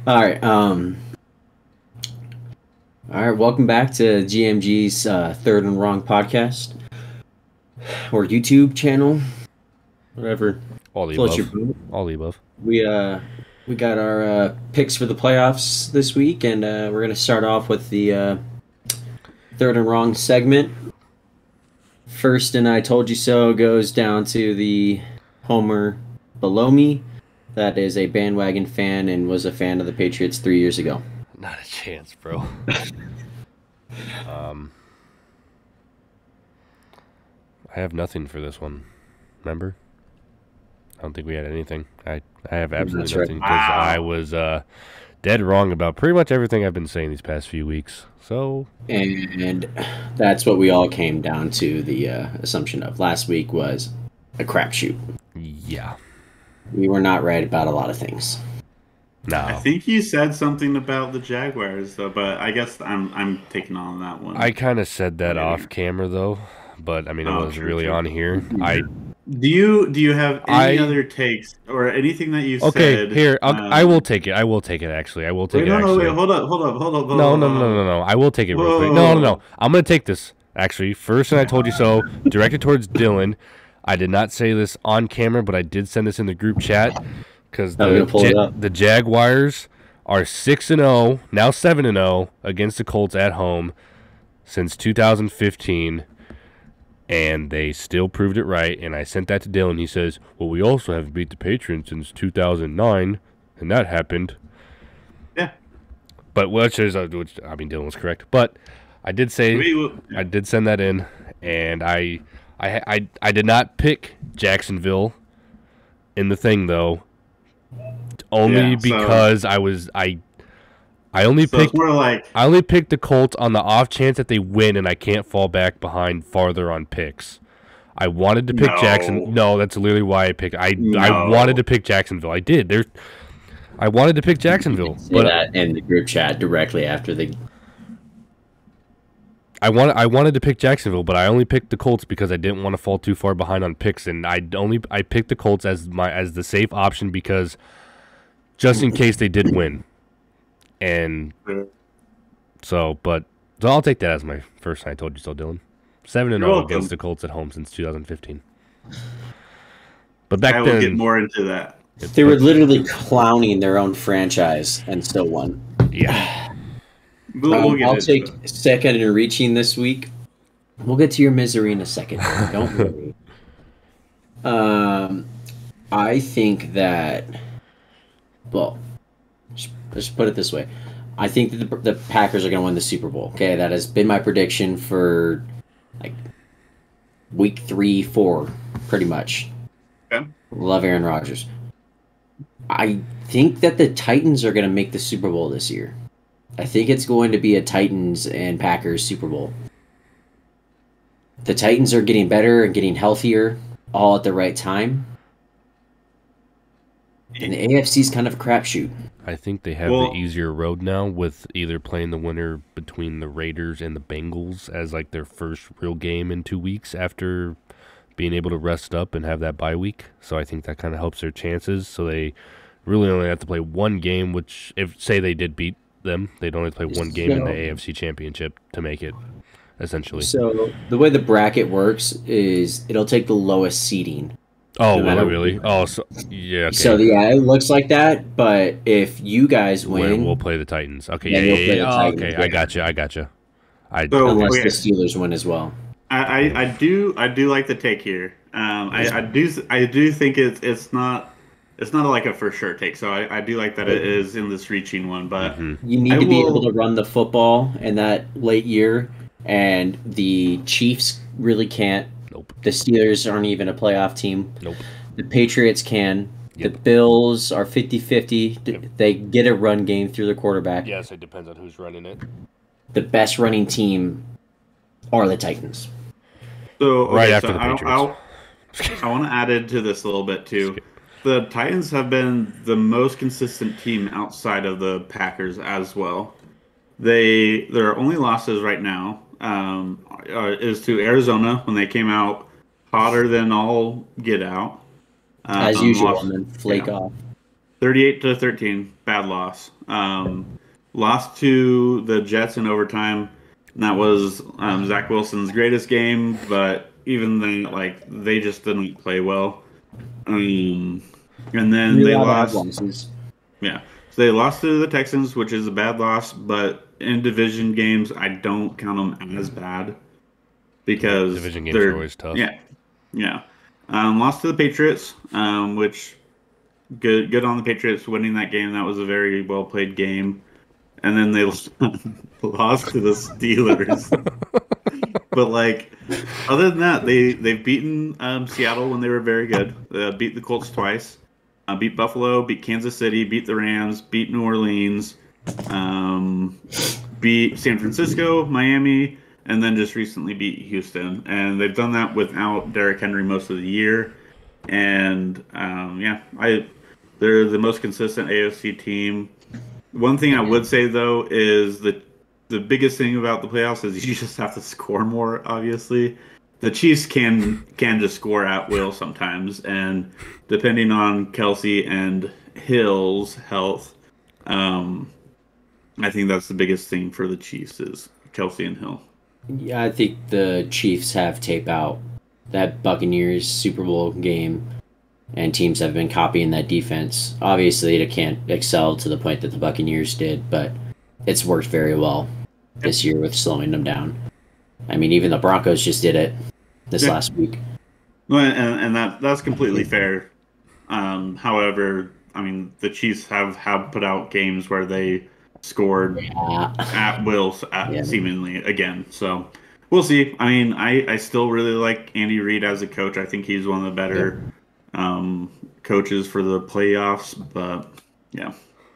All right. All right. Welcome back to GMG's Third and Wrong podcast or YouTube channel, whatever All the floats your above. boat. All the above. We got our picks for the playoffs this week, and we're gonna start off with the Third and Wrong segment. First, and I told you so goes down to the Homer below me. That is a bandwagon fan and was a fan of the Patriots 3 years ago. Not a chance, bro. I have nothing for this one. Remember? I don't think we had anything. I have absolutely That's right. nothing because Wow. I was dead wrong about pretty much everything I've been saying these past few weeks. So And that's what we all came down to the assumption of. Last week was a crapshoot. yeah, We were not right about a lot of things. I no. think you said something about the Jaguars, though, but I guess I'm taking on that one. I kind of said that Maybe. off camera though, but I mean it Oh, wasn't true, really true. on here. I Do you have any I- other takes or anything that you okay said? here. I will take it. I will take it. Actually, I will take Wait, it. no, Actually, wait, hold up. No. I will take it real quick. No. I'm gonna take this. Actually, first, and I told you so. Directed towards Dylan. I did not say this on camera, but I did send this in the group chat because I'm gonna pull it up. the Jaguars are 6-0, now 7-0 against the Colts at home since 2015, and they still proved it right. And I sent that to Dylan. He says, "Well, we also haven't beat the Patriots since 2009, and that happened." Yeah. But which I mean, Dylan was correct. But I did say I did send that in, and I did not pick Jacksonville in the thing though, only Yeah, so- because I only So it's picked more like I only picked the Colts on the off chance that they win and I can't fall back behind farther on picks. I wanted to pick No. Jackson. No, that's literally why I picked. I No. wanted to pick Jacksonville. I did. I wanted to pick Jacksonville, Say but that in the group chat directly after the. I wanted to pick Jacksonville, but I only picked the Colts because I didn't want to fall too far behind on picks, and I picked the Colts as the safe option because just in case they did win, and so I'll take that as my first. I told you so, Dylan. 7-0 welcome. against the Colts at home since 2015. But back I will then, get more into that. They were literally clowning their own franchise and still won. yeah. We'll get I'll into take it. second in reaching this week. We'll get to your misery in a second. Don't worry. I think that. Well, let's put it this way. I think that the Packers are going to win the Super Bowl. Okay, that has been my prediction for like week 3, 4, pretty much. Okay. Love Aaron Rodgers. I think that the Titans are going to make the Super Bowl this year. I think it's going to be a Titans and Packers Super Bowl. The Titans are getting better and getting healthier all at the right time. And the AFC's kind of a crapshoot. I think they have Well- the easier road now with either playing the winner between the Raiders and the Bengals as like their first real game in 2 weeks after being able to rest up and have that bye week. So I think that kind of helps their chances. So they really only have to play one game, which if say they did beat them, they'd only play one game in the AFC Championship to make it, essentially. So the way the bracket works is it'll take the lowest seeding. Oh, no will matter- it really? Oh, so yeah. Okay. So yeah, it looks like that. But if you guys win, We'll play the Titans. Okay, Then yeah, we'll play the Oh, Titans, okay, yeah. I gotcha. So, unless okay. the Steelers win as well. I do like the take here. I do think it's not like a for sure take. So I do like that it is in this reaching one, but You need I to be will- able to run the football in that late year, and the Chiefs really can't. Nope. The Steelers aren't even a playoff team. Nope. The Patriots can. Yep. The Bills are 50-50. Yep. They get a run game through their quarterback. Yes, it depends on who's running it. The best running team are the Titans. So okay, Right so after the Patriots. I want to add into this a little bit too. The Titans have been the most consistent team outside of the Packers as well. Their only losses right now is to Arizona when they came out hotter than all get out. As usual, Lost and then flake off. 38-13, bad loss. Lost to the Jets in overtime. And that was Zach Wilson's greatest game, but even then, like they just didn't play well. And then You're they allowed to have lost. losses. Yeah, so they lost to the Texans, which is a bad loss. But in division games, I don't count them as bad because Division games are they're always tough. yeah. Lost to the Patriots, which good on the Patriots winning that game. That was a very well played game. And then they lost to the Steelers. But like, other than that, they've beaten Seattle when they were very good. Beat the Colts twice. Beat Buffalo. Beat Kansas City. Beat the Rams. Beat New Orleans. Beat San Francisco, Miami, and then just recently beat Houston. And they've done that without Derrick Henry most of the year. And they're the most consistent AFC team. One thing I would say though is that the biggest thing about the playoffs is you just have to score more. Obviously, the Chiefs can just score at will sometimes, and depending on Kelsey and Hill's health, I think that's the biggest thing for the Chiefs is Kelsey and Hill. Yeah, I think the Chiefs have tape out that Buccaneers Super Bowl game, and teams have been copying that defense. Obviously, it can't excel to the point that the Buccaneers did, but it's worked very well this year with slowing them down. I mean, even the Broncos just did it this last week. Well, and that's completely fair. However, I mean, the Chiefs have put out games where they scored at will seemingly again. So we'll see. I mean, I still really like Andy Reid as a coach. I think he's one of the better coaches for the playoffs. But yeah,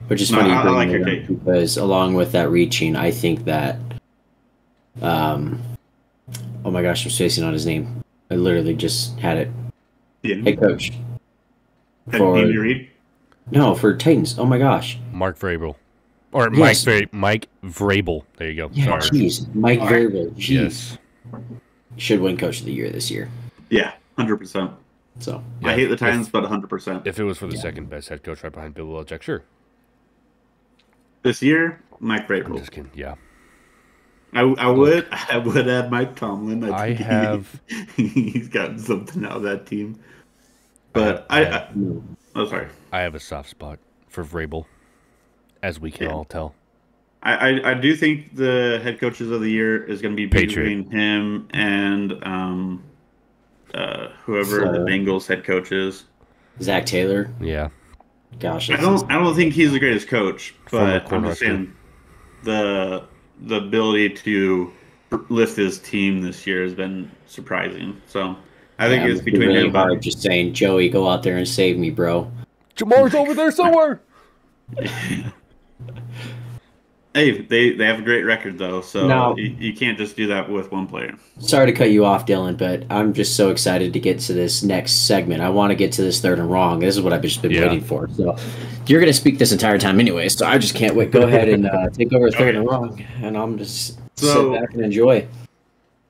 which is funny. I like your take because along with that reaching, I think that oh my gosh, I'm spacing on his name. I literally just had it. Head coach. For Andy Reid? No, for Titans. Oh my gosh. Mark Vrabel. Or yes. Mike Vrabel. There you go. Yeah, jeez. Mike Vrabel. Jeez. Yes. Should win Coach of the Year this year. Yeah, 100%. So I hate the Titans, but 100%. If it was for the second best head coach right behind Bill Belichick, sure. This year, Mike Vrabel. I'm just kidding. Yeah. I would add Mike Tomlin. I have. He's gotten something out of that team. But sorry. I have a soft spot for Vrabel, as we can all tell. I do think the head coaches of the year is going to be between him and whoever the Bengals head coach is. Zach Taylor. Yeah. Gosh. I don't think he's the greatest coach, but I'm just saying the ability to lift his team this year has been surprising. So I think it's between really hard. Just saying, Joey, go out there and save me, bro. Jamar's over there somewhere. Hey, they have a great record though, so you can't just do that with one player. Sorry to cut you off, Dylan, but I'm just so excited to get to this next segment. I want to get to this third and wrong. This is what I've just been waiting for. So you're going to speak this entire time anyway, so I just can't wait. Go ahead and take over third and wrong, and I'm just sit back and enjoy.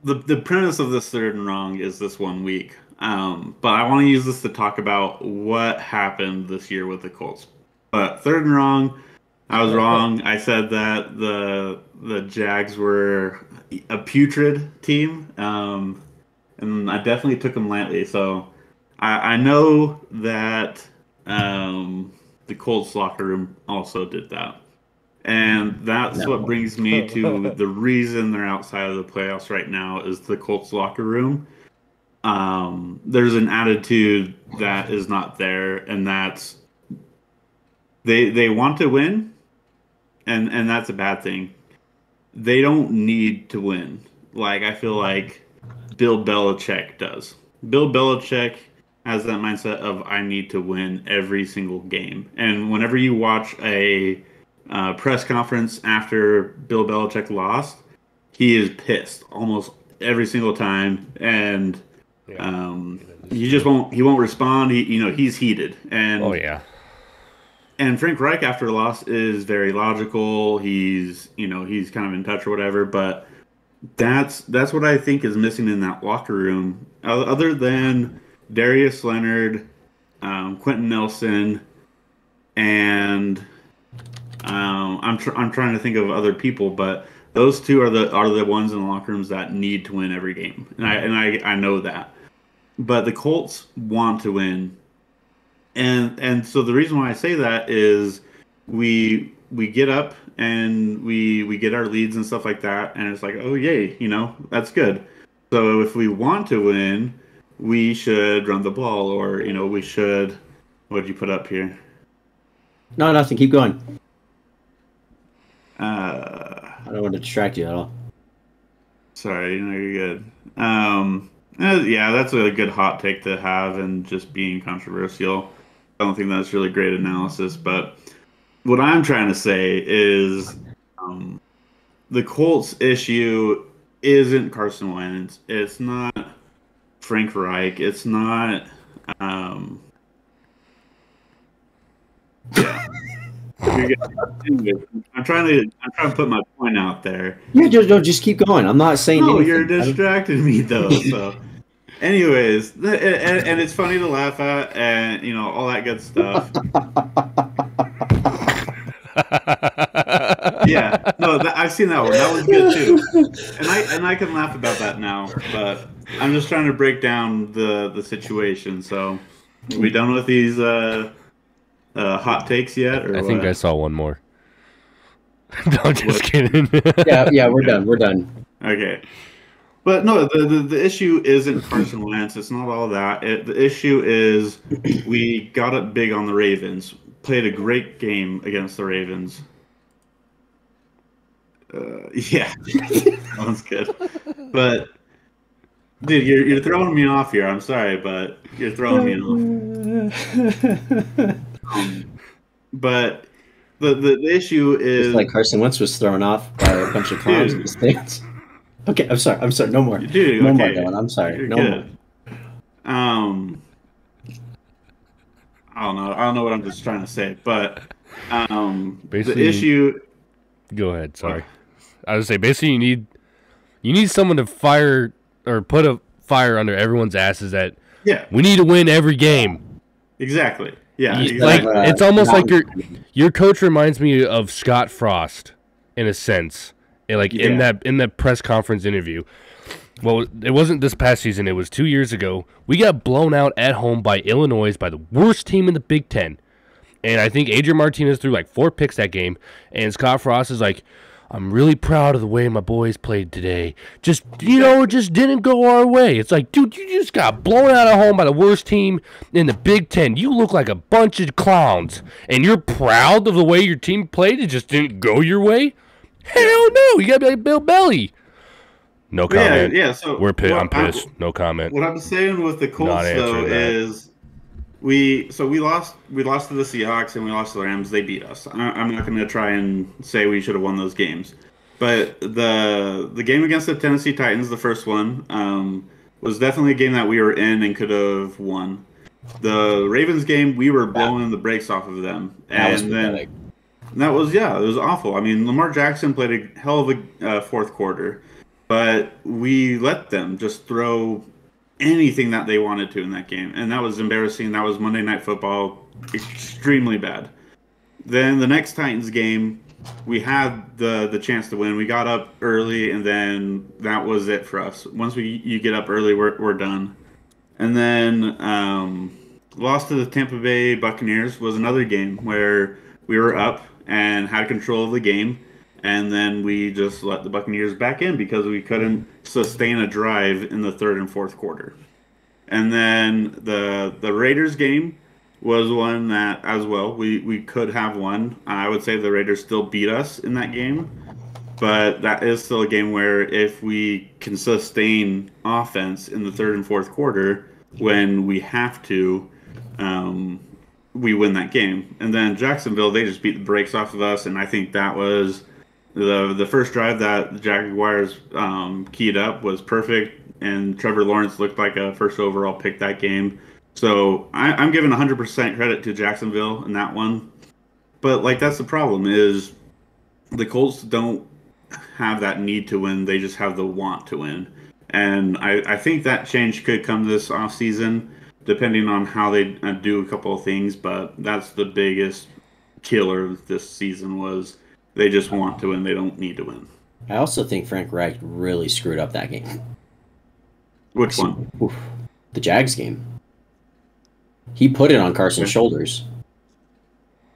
The premise of this third and wrong is this 1 week, but I want to use this to talk about what happened this year with the Colts. But third and wrong. I was wrong. I said that the Jags were a putrid team, and I definitely took them lightly. So I know that the Colts locker room also did that, and that's what brings me to the reason they're outside of the playoffs right now is the Colts locker room. There's an attitude that is not there, and that's they want to win. And that's a bad thing. They don't need to win. Like, I feel like Bill Belichick does. Bill Belichick has that mindset of, I need to win every single game. And whenever you watch a press conference after Bill Belichick lost, he is pissed almost every single time. And he won't respond. He's heated. And And Frank Reich after a loss is very logical. He's kind of in touch or whatever, but that's what I think is missing in that locker room. Other than Darius Leonard, Quentin Nelson, and I'm trying to think of other people, but those two are the ones in the locker rooms that need to win every game, and I know that. But the Colts want to win, and so the reason why I say that is we get up and we get our leads and stuff like that, and it's like, oh yay, that's good. So if we want to win, we should run the ball, or we should. What did you put up here? No, nothing. Keep going. I don't want to distract you at all. Sorry, you're good. Yeah, that's a good hot take to have, and just being controversial. I don't think that's really great analysis, but what I'm trying to say is the Colts issue isn't Carson Wentz. It's not Frank Reich. It's not. Yeah. I'm trying to put my point out there. Yeah, just keep going. I'm not saying. No, you're distracting me though. So, anyways, and it's funny to laugh at, and all that good stuff. Yeah, no, I've seen that one. That was good too, and I can laugh about that now. But I'm just trying to break down the situation. So, are we done with these hot takes yet? Or I think I saw one more. No, just kidding. yeah, we're done. We're done. Okay. But no, the issue isn't Carson Wentz. It's not all that. The issue is we got up big on the Ravens. Played a great game against the Ravens. Yeah, sounds good. But dude, you're throwing me off here. I'm sorry, but you're throwing me off. But the issue is it's like Carson Wentz was thrown off by a bunch of clowns in the stands. Okay, I'm sorry. No more. Dude, no more, Dylan. I'm sorry. You're no good. more. I don't know what I'm just trying to say, but basically, the issue. Go ahead. Sorry, I was say basically you need someone to fire or put a fire under everyone's asses that we need to win every game. Exactly. Yeah. Like it's almost like your coach reminds me of Scott Frost in a sense. In that press conference interview. Well, it wasn't this past season. It was 2 years ago. We got blown out at home by Illinois, by the worst team in the Big Ten. And I think Adrian Martinez threw like 4 picks that game. And Scott Frost is like, I'm really proud of the way my boys played today. Just, it just didn't go our way. It's like, dude, you just got blown out at home by the worst team in the Big Ten. You look like a bunch of clowns. And you're proud of the way your team played? It just didn't go your way? Hell no! You gotta be like Bill Belly. No comment. Yeah. So I'm pissed. No comment. What I'm saying with the Colts though is we lost to the Seahawks and we lost to the Rams. They beat us. I'm not going to try and say we should have won those games, but the game against the Tennessee Titans, the first one, was definitely a game that we were in and could have won. The Ravens game, we were blowing the brakes off of them, it was awful. I mean, Lamar Jackson played a hell of a fourth quarter, but we let them just throw anything that they wanted to in that game, and that was embarrassing. That was Monday Night Football, extremely bad. Then the next Titans game, we had the chance to win. We got up early, and then that was it for us. Once you get up early, we're done. And then lost to the Tampa Bay Buccaneers was another game where we were up and had control of the game, and then we just let the Buccaneers back in because we couldn't sustain a drive in the third and fourth quarter. And then the Raiders game was one that as well we could have won. I would say the Raiders still beat us in that game, but that is still a game where if we can sustain offense in the third and fourth quarter when we have to, we win that game. And then Jacksonville, they just beat the brakes off of us, and I think that was the first drive that the Jaguars keyed up was perfect, and Trevor Lawrence looked like a first overall pick that game. So I'm giving 100% credit to Jacksonville in that one. But that's the problem is the Colts don't have that need to win. They just have the want to win. And I think that change could come this offseason, depending on how they do a couple of things. But that's the biggest killer this season was they just want to win. They don't need to win. I also think Frank Reich really screwed up that game. Which one? Oof. The Jags game. He put it on Carson's shoulders.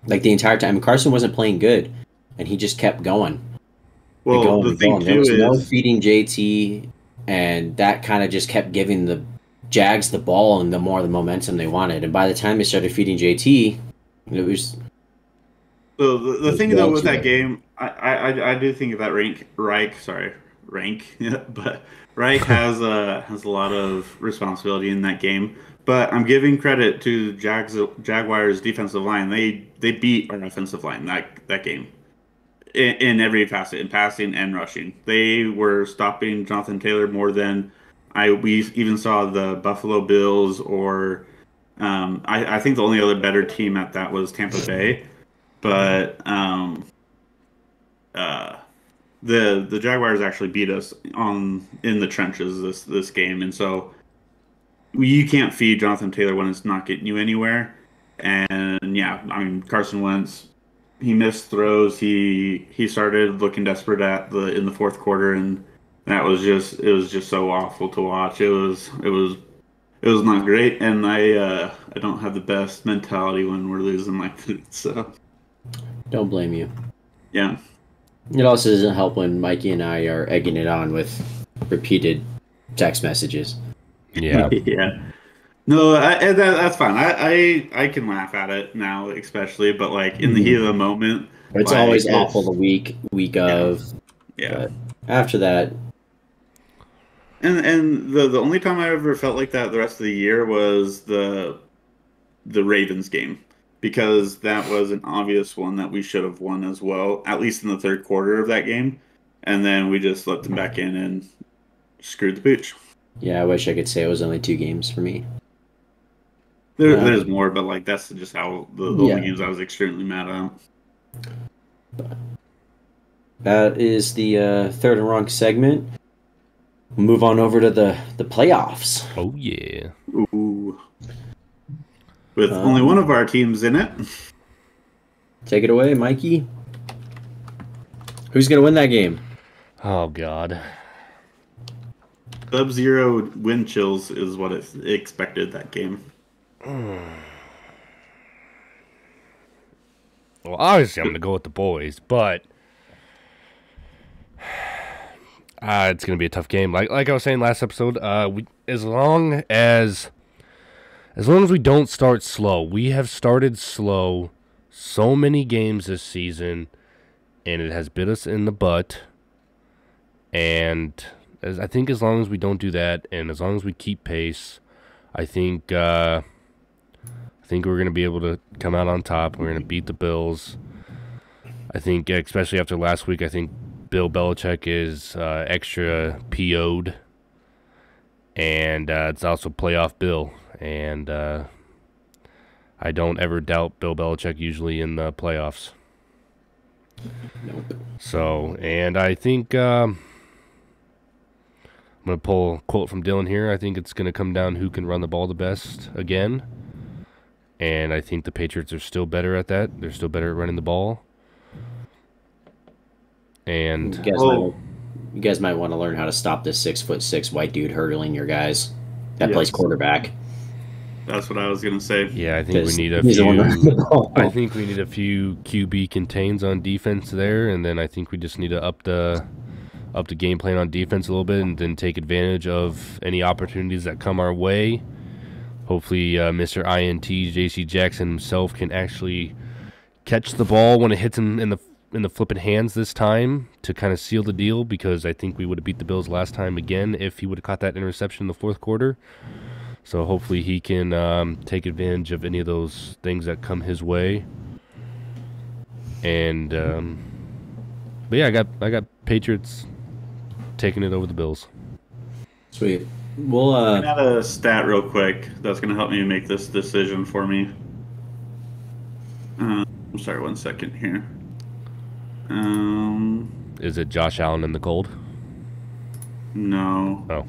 Like the entire time. Carson wasn't playing good, and he just kept going. Well, the thing there was too no is feeding JT, and that kind of just kept giving the Jags the ball and the more the momentum they wanted. And by the time they started feeding JT, it was. so the thing though with that game, I do think that Rank, yeah, but Reich has a lot of responsibility in that game. But I'm giving credit to Jaguars defensive line. They beat our offensive line that game in every facet, in passing and rushing. They were stopping Jonathan Taylor more than we even saw the Buffalo Bills or I think the only other better team at that was Tampa Bay. But the Jaguars actually beat us in the trenches this game, and so you can't feed Jonathan Taylor when it's not getting you anywhere. And yeah, I mean Carson Wentz, he missed throws. He started looking desperate in the fourth quarter, and it was just so awful to watch. It was not great, and I don't have the best mentality when we're losing like that. So Don't blame you. yeah. It also doesn't help when Mikey and I are egging it on with repeated text messages. Yeah. Yeah. No, that's fine. I can laugh at it now, especially, but like in the heat of the moment, It's like, always awful the week of. Yeah. But after that, And the only time I ever felt like that the rest of the year was the Ravens game, because that was an obvious one that we should have won as well, at least in the third quarter of that game, and then we just let them back in and screwed the pooch. yeah, I wish I could say it was only 2 games for me. There's more, but like that's just how the only games I was extremely mad at. That is the third and wrong segment. We'll move on over to the playoffs. Oh yeah. Ooh. With only one of our teams in it. Take it away, Mikey. Who's going to win that game? Oh God. Sub-zero wind chills is what it expected that game. Well, obviously I'm going to go with the boys, but it's going to be a tough game. Like I was saying last episode, as long as we don't start slow. We have started slow so many games this season, and it has bit us in the butt. And I think as long as we don't do that, and as long as we keep pace, I think we're going to be able to come out on top. We're going to beat the Bills. I think, especially after last week, I think Bill Belichick is extra PO'd. And it's also playoff Bill. And I don't ever doubt Bill Belichick usually in the playoffs. Nope. So, and I think I'm going to pull a quote from Dylan here. I think it's going to come down who can run the ball the best again. And I think the Patriots are still better at that. They're still better at running the ball. And you guys might want to learn how to stop this 6'6" white dude hurdling your guys that plays quarterback. That's what I was gonna say. Yeah, I think we need a few. I think we need a few QB contains on defense there, and then I think we just need to up the game plan on defense a little bit, and then take advantage of any opportunities that come our way. Hopefully, Mr. INT J.C. Jackson himself can actually catch the ball when it hits him in the flipping hands this time to kind of seal the deal, because I think we would have beat the Bills last time again if he would have caught that interception in the fourth quarter. So hopefully he can take advantage of any of those things that come his way. And but yeah, I got Patriots taking it over the Bills. Sweet. We'll I got a stat real quick that's gonna help me make this decision for me. I'm sorry, 1 second here. Is it Josh Allen in the cold? No. Oh.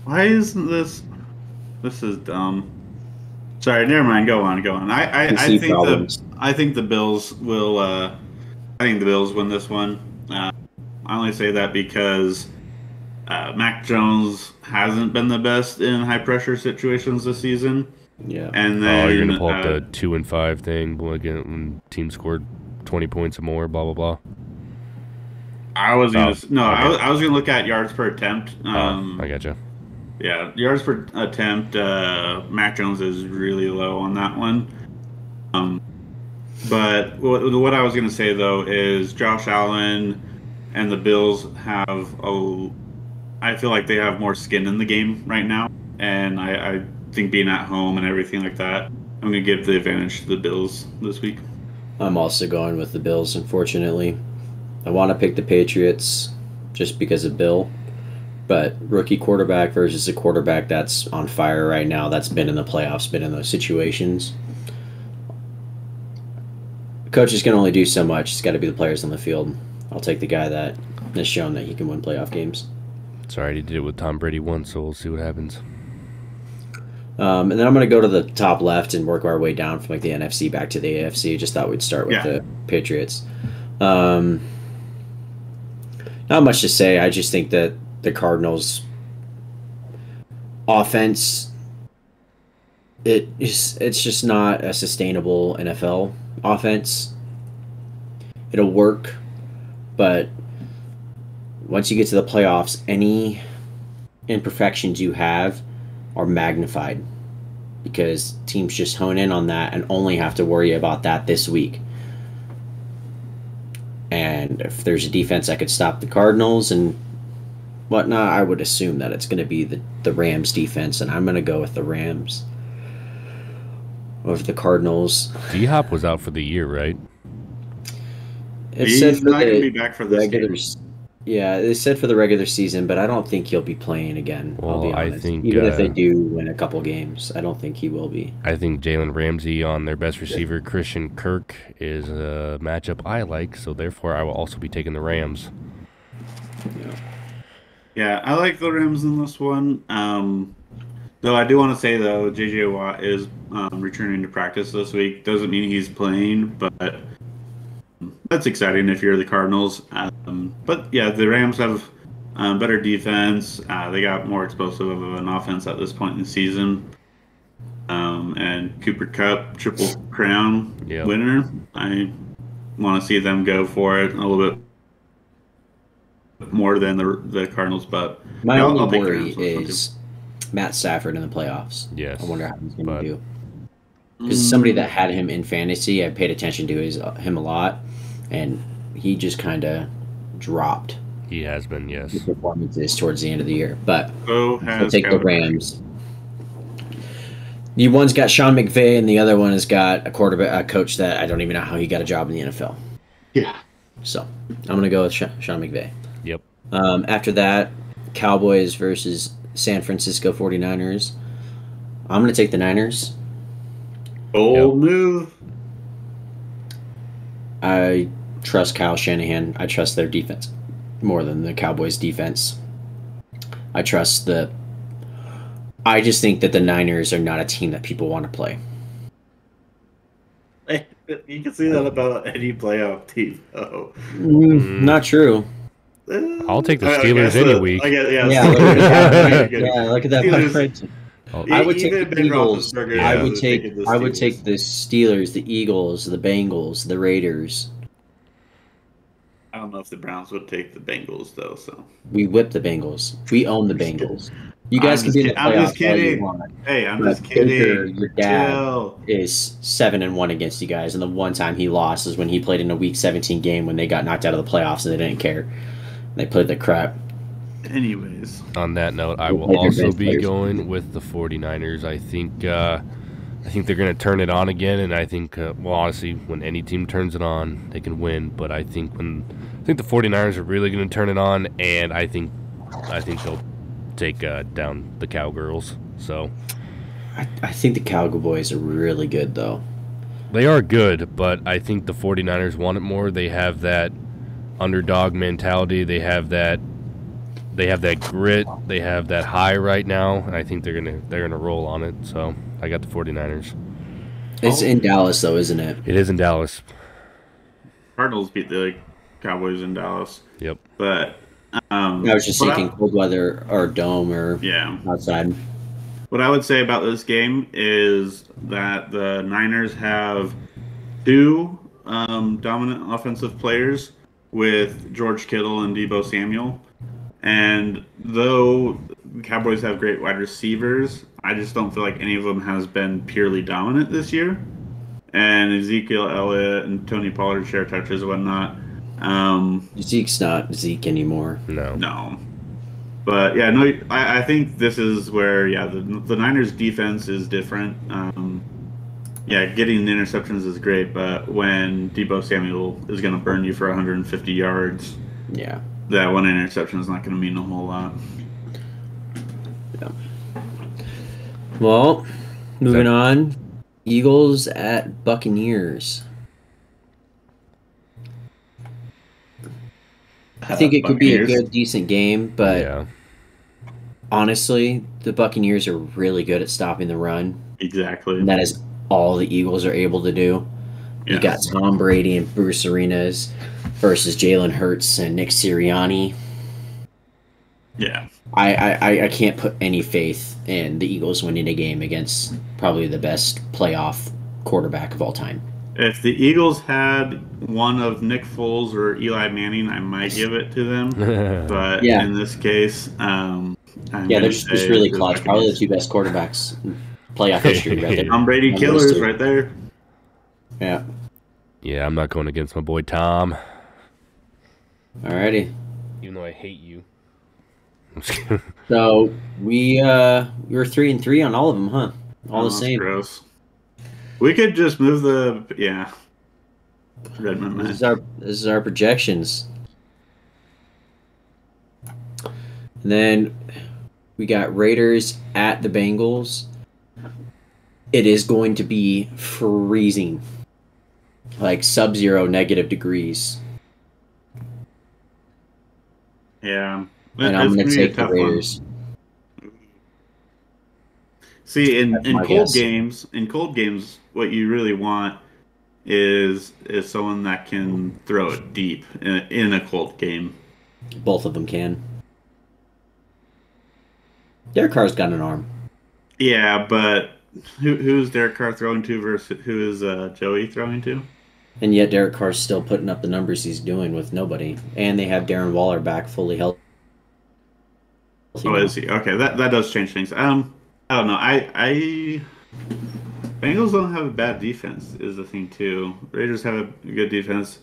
Why isn't this? This is dumb. Sorry, never mind. Go on. I think problems. I think the Bills will. I think the Bills win this one. I only say that because Mac Jones hasn't been the best in high pressure situations this season. Yeah. And Oh, you're then gonna pull up the 2-5 thing when team scored 20 points or more, blah blah blah. I was gonna Okay. I was gonna look at yards per attempt. I gotcha. Yeah, yards per attempt. Mac Jones is really low on that one. But what I was gonna say though is Josh Allen and the Bills have I feel like they have more skin in the game right now, and I think being at home and everything like that, I'm gonna give the advantage to the Bills this week. I'm also going with the Bills, unfortunately. I want to pick the Patriots just because of Bill, but rookie quarterback versus a quarterback that's on fire right now, that's been in the playoffs, been in those situations. The coach is going to only do so much. It's got to be the players on the field. I'll take the guy that has shown that he can win playoff games. Sorry, he did it with Tom Brady once, so we'll see what happens. And then I'm going to go to the top left and work our way down from like the NFC back to the AFC. Just thought we'd start with the Patriots. Not much to say. I just think that the Cardinals' offense, it's just not a sustainable NFL offense. It'll work, but once you get to the playoffs, any imperfections you have are magnified because teams just hone in on that and only have to worry about that this week. And if there's a defense that could stop the Cardinals and whatnot, I would assume that it's going to be the Rams defense, and I'm going to go with the Rams over the Cardinals. D-Hop was out for the year, right? He's not going to be back for this regular game. Yeah, they said for the regular season, but I don't think he'll be playing again. Well, I'll be honest. I think even if they do win a couple games, I don't think he will be. I think Jalen Ramsey on their best receiver, Christian Kirk, is a matchup I like, so therefore I will also be taking the Rams. Yeah, I like the Rams in this one. Though I do want to say, though, J.J. Watt is returning to practice this week. Doesn't mean he's playing, but that's exciting if you're the Cardinals. But, yeah, the Rams have better defense. They got more explosive of an offense at this point in the season. And Cooper Kupp, Triple Crown winner. I want to see them go for it a little bit more than the Cardinals. But my only worry is Matt Stafford in the playoffs. Yes. I wonder how he's going to do. Because somebody that had him in fantasy, I paid attention to him a lot, and he just kind of dropped. He has been, yes. His performances towards the end of the year. But I'll take the Rams. The one's got Sean McVay, and the other one has got a coach that I don't even know how he got a job in the NFL. Yeah. So I'm going to go with Sean McVay. Yep. After that, Cowboys versus San Francisco 49ers. I'm going to take the Niners. Bold move. I trust Kyle Shanahan. I trust their defense more than the Cowboys' defense. I just think that the Niners are not a team that people want to play. You can see that about any playoff team. Not true. I'll take the Steelers any week. Look at that. I would take the Eagles. I would take the Steelers, the Eagles, the Bengals, the Raiders. I don't know if the Browns would take the Bengals though. So we whip the Bengals. We own the Bengals. You guys can be in the playoffs. I'm just kidding. All you want. Hey, I'm just kidding. Your dad is 7-1 against you guys, and the one time he lost is when he played in a Week 17 game when they got knocked out of the playoffs and they didn't care. They played the crap. Anyways, on that note, I will also be going with the 49ers. I think they're going to turn it on again, and I think, honestly, when any team turns it on, they can win. But I think the 49ers are really going to turn it on, and I think they'll take down the Cowgirls. So I think the Cowboys are really good, though. They are good, but I think the 49ers want it more. They have that underdog mentality. They have that grit. They have that high right now, and I think they're gonna roll on it. So I got the 49ers. It's in Dallas, though, isn't it? It is in Dallas. Cardinals beat the Cowboys in Dallas. Yep. But I was just thinking cold weather or dome or outside. What I would say about this game is that the Niners have two dominant offensive players with George Kittle and Deebo Samuel. And though the Cowboys have great wide receivers, I just don't feel like any of them has been purely dominant this year. And Ezekiel Elliott and Tony Pollard share touches and whatnot. Zeke's not Zeke anymore. No. But yeah, no, I think this is where the Niners defense is different. Getting the interceptions is great, but when Deebo Samuel is going to burn you for 150 yards, that one interception is not going to mean a whole lot. Yeah. Well, moving on, Eagles at Buccaneers. I think it could be a good, decent game, but honestly, the Buccaneers are really good at stopping the run. Exactly. And that is all the Eagles are able to do. You got Tom Brady and Bruce Arenas versus Jalen Hurts and Nick Sirianni. Yeah. I can't put any faith in the Eagles winning a game against probably the best playoff quarterback of all time. If the Eagles had one of Nick Foles or Eli Manning, I might give it to them. But in this case, they're just really clutch. Probably the two best quarterbacks in playoff history right there. Tom Brady killers right there. Yeah. Yeah, I'm not going against my boy Tom. Alrighty. Even though I hate you. So we were 3-3 on all of them, huh? All the same. Gross. We could just move Redmond. This is our projections. And then we got Raiders at the Bengals. It is going to be freezing. Like sub-zero negative degrees. Yeah. And I'm going to take the Raiders. See, in cold games, what you really want is someone that can throw it deep in a cold game. Both of them can. Derek Carr's got an arm. Yeah, but who's Derek Carr throwing to versus who is Joey throwing to? And yet Derek Carr's still putting up the numbers he's doing with nobody. And they have Darren Waller back fully healthy. Oh, is he? Okay, that does change things. I don't know. I Bengals don't have a bad defense is the thing too. Raiders have a good defense.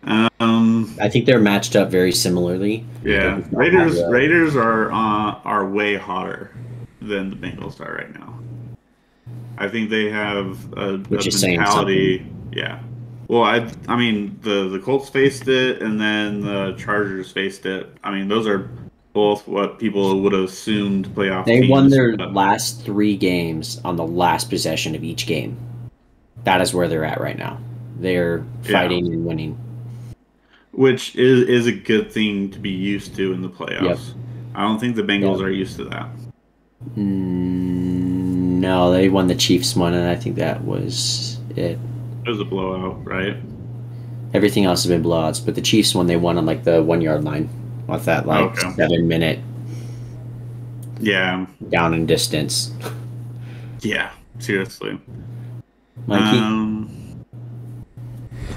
I think they're matched up very similarly. Yeah, Raiders are way hotter than the Bengals are right now. I think they have a mentality. Yeah. Well, I mean the Colts faced it, and then the Chargers faced it. I mean, those are both what people would have assumed playoff teams. They won their last 3 games on the last possession of each game. That is where they're at right now. They're fighting and winning. Which is a good thing to be used to in the playoffs. Yep. I don't think the Bengals are used to that. No, they won the Chiefs one, and I think that was it. It was a blowout, right? Everything else has been blowouts, but the Chiefs one, they won on like the 1 yard line with that 7-minute down in distance. Yeah, seriously. Mikey?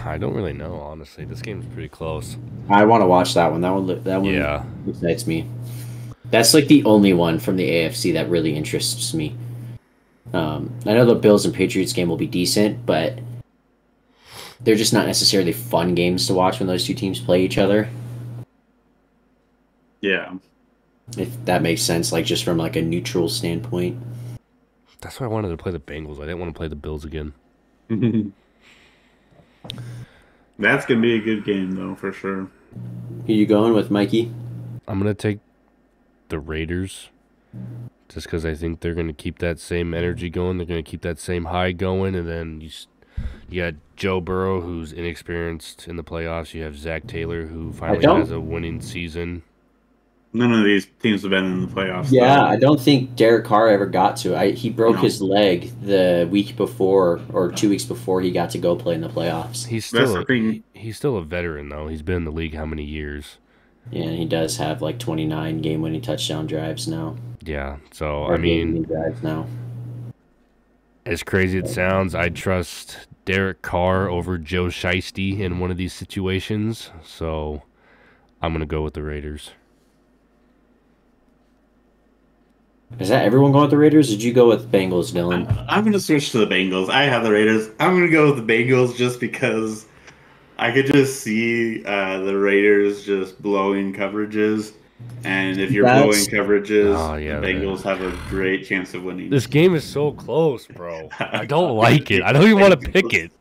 I don't really know, honestly. This game's pretty close. I want to watch that one. That one excites me. That's like the only one from the AFC that really interests me. I know the Bills and Patriots game will be decent, but they're just not necessarily fun games to watch when those two teams play each other. Yeah. If that makes sense, like just from like a neutral standpoint. That's why I wanted to play the Bengals. I didn't want to play the Bills again. That's going to be a good game, though, for sure. Who you going with, Mikey? I'm going to take the Raiders just because I think they're going to keep that same energy going. They're going to keep that same high going. And then you got Joe Burrow, who's inexperienced in the playoffs. You have Zach Taylor, who finally has a winning season. None of these teams have been in the playoffs, Yeah, though. I don't think Derek Carr ever got to. He broke No. his leg the week before or 2 weeks before he got to go play in the playoffs. That's the thing. He's still a veteran though. He's been in the league how many years? Yeah, and he does have like 29 game-winning touchdown drives now. Yeah. So Or I mean, game-winning drives now. as crazy it sounds, I trust Derek Carr over Joe Shiesty in one of these situations. So I'm gonna go with the Raiders. Is that everyone going with the Raiders? Or did you go with Bengals, Dylan? I'm going to switch to the Bengals. I have the Raiders. I'm going to go with the Bengals just because I could just see the Raiders just blowing coverages. And if you're blowing coverages, the Bengals have a great chance of winning. This game is so close, bro. I don't like it. I don't even want to pick it.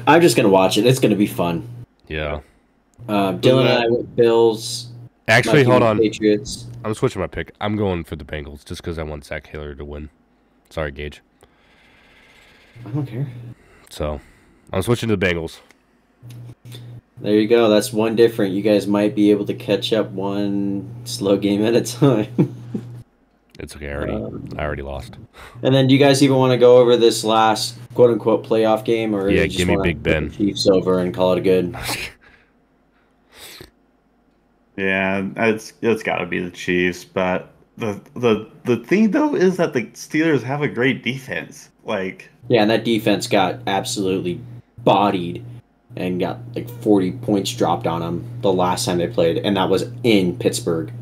I'm just going to watch it. It's going to be fun. Yeah. Dylan and I went Bills. Actually, hold on. Patriots. I'm switching my pick. I'm going for the Bengals just because I want Zach Taylor to win. Sorry, Gage. I don't care. So, I'm switching to the Bengals. There you go. That's one different. You guys might be able to catch up one slow game at a time. It's okay. I already lost. And then, do you guys even want to go over this last "quote unquote" playoff game, or Yeah, you just give me wanna Big Ben. put the Chiefs over and call it a good? Yeah, it's got to be the Chiefs, but the thing though is that the Steelers have a great defense. Like, yeah, and that defense got absolutely bodied and got like 40 points dropped on them the last time they played, and that was in Pittsburgh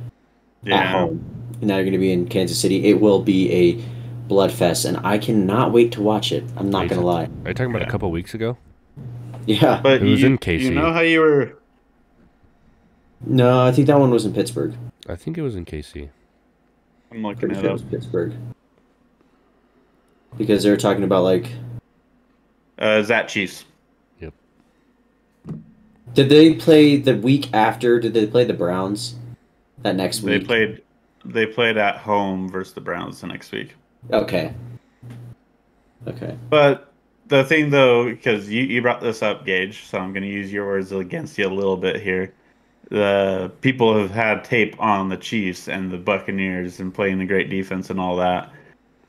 at home. And now you're going to be in Kansas City. It will be a bloodfest, and I cannot wait to watch it. I'm not going to lie. Are you talking about a couple weeks ago? Yeah, but it was in KC. You know how you were. No, I think that one was in Pittsburgh. I think it was in KC. I'm looking Pretty it sure it up. was Pittsburgh. Because they were talking about like. Is that Chiefs? Yep. Did they play the week after? Did they play the Browns that next week? They played at home versus the Browns the next week. Okay. But the thing though, because you brought this up, Gage, so I'm going to use your words against you a little bit here. The people have had tape on the Chiefs and the Buccaneers and playing the great defense and all that.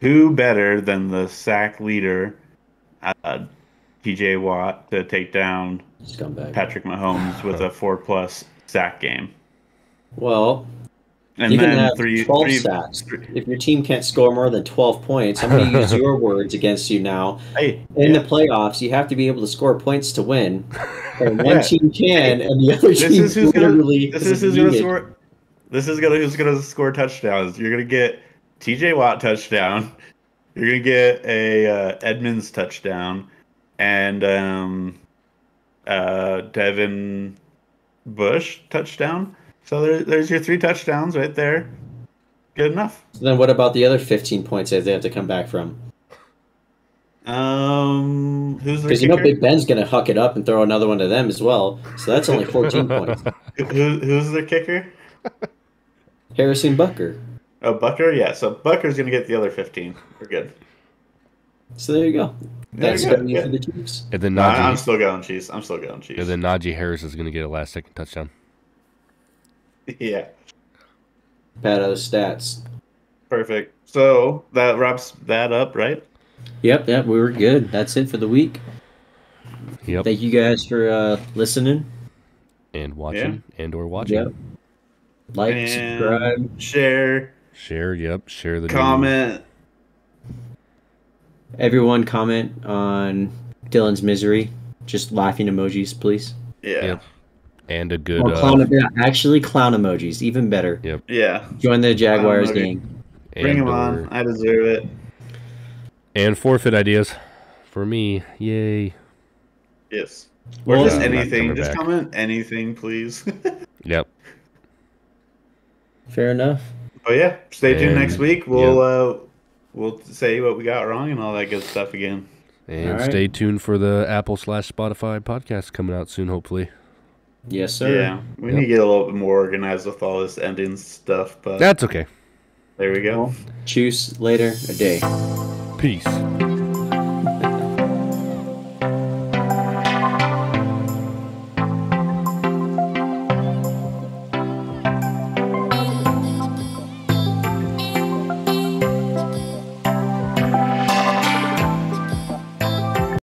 Who better than the sack leader, TJ Watt, to take down Scumbag. Patrick Mahomes with a 4+ sack game? Well, And you can then have 12 three sacks. If your team can't score more than 12 points, I'm going to use your words against you now. In the playoffs, you have to be able to score points to win. And one team can, and the other team literally This is who's going to score. This is who's going to score touchdowns. You're going to get TJ Watt touchdown. You're going to get a Edmonds touchdown, and Devin Bush touchdown. So there's your 3 touchdowns right there. Good enough. So then what about the other 15 points that they have to come back from? Who's the Because kicker? Big Ben's going to huck it up and throw another one to them as well. So that's only 14 points. Who's the kicker? Harrison Butker. Oh, Bucker? Yeah, so Bucker's going to get the other 15. We're good. So there you go. That's going to be for the Chiefs. And then I'm still going Chiefs. And then Najee Harris is going to get a last-second touchdown. Yeah. Pat out stats. Perfect. So that wraps that up, right? Yep, we were good. That's it for the week. Yep. Thank you guys for listening. And watching. And or watching. Yep. Like, and subscribe. Share, yep. Share the comment. Everyone comment on Dylan's misery. Just laughing emojis, please. Yeah. Yep. And a good... actually, clown emojis. Even better. Yep. Yeah. Join the Jaguars gang. Bring them on. I deserve it. And forfeit ideas for me. Yay. Yes. Or just anything. Just back. comment anything, please. Yep. Fair enough. But yeah, stay tuned next week. We'll say what we got wrong and all that good stuff again. And stay tuned for the Apple/Spotify podcast coming out soon, hopefully. Yes, sir. Yeah, we need to get a little bit more organized with all this ending stuff, but that's okay. There we go. Choose later a day. Peace.